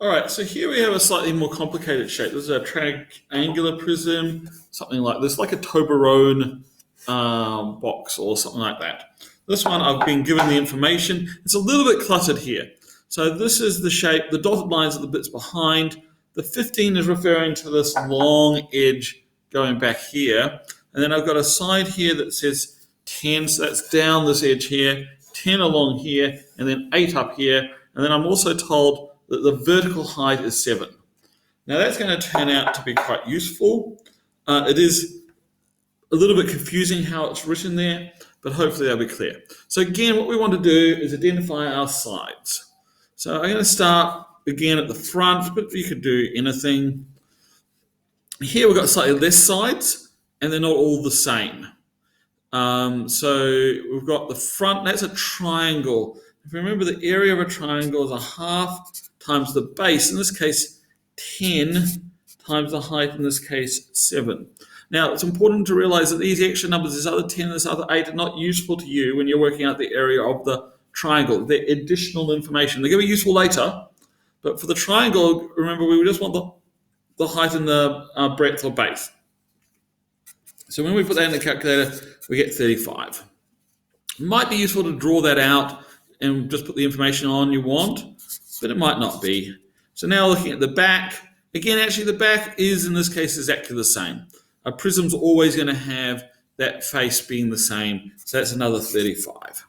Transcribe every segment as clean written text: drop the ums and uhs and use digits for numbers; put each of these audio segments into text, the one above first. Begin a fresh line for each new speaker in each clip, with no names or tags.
All right, so here we have a slightly more complicated shape. This is a triangular prism, something like this, like a Toblerone box or something like that. This one, I've been given the information. It's a little bit cluttered here. So this is the shape. The dotted lines are the bits behind. The 15 is referring to this long edge going back here. And then I've got a side here that says 10, so that's down this edge here, 10 along here, and then 8 up here. And then I'm also told that the vertical height is 7. Now that's going to turn out to be quite useful. It is a little bit confusing how it's written there, but hopefully that'll be clear. So again, what we want to do is identify our sides. So I'm going to start again at the front, but you could do anything. Here we've got slightly less sides, and they're not all the same. So we've got the front, that's a triangle. If you remember, the area of a triangle is a half times the base, in this case 10 times the height, in this case 7. Now it's important to realize that these extra numbers, this other 10, this other 8, are not useful to you when you're working out the area of the triangle. They're additional information. They're going to be useful later, but for the triangle, remember, we just want the height and the breadth or base. So when we put that in the calculator, we get 35. It might be useful to draw that out and just put the information on you want, but it might not be. So now looking at the back, again, actually the back is, in this case, exactly the same. A prism's always going to have that face being the same, so that's another 35.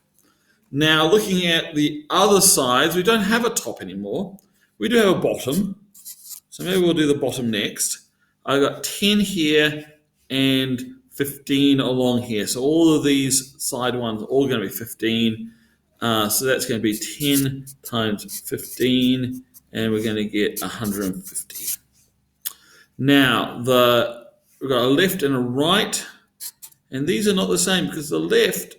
Now looking at the other sides, we don't have a top anymore. We do have a bottom, so maybe we'll do the bottom next. I've got 10 here and 15 along here. So all of these side ones are all going to be 15. So that's going to be 10 times 15, and we're going to get 150. Now, we've got a left and a right, and these are not the same because the left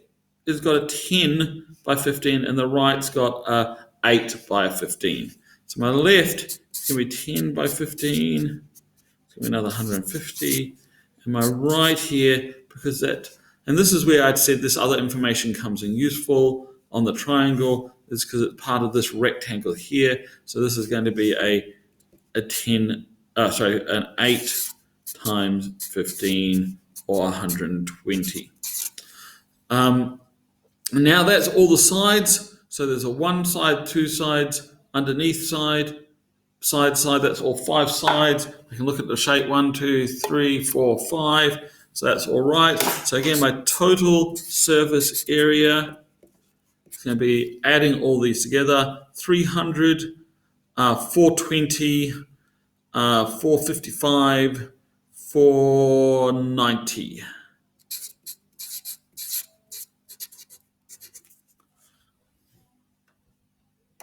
has got a 10 by 15, and the right's got a 8 by 15. So my left is going to be 10 by 15, it's going to be another 150, and my right here, because and this is where I'd said this other information comes in useful on the triangle, is because it's part of this rectangle here. So this is going to be an 8 times 15, or 120. Now that's all the sides. So there's a one side, two sides, underneath side, side, that's all 5 sides. I can look at the shape 1, 2, 3, 4, 5. So that's all right. So again, my total surface area is going to be, adding all these together, 300, 420, 455, 490.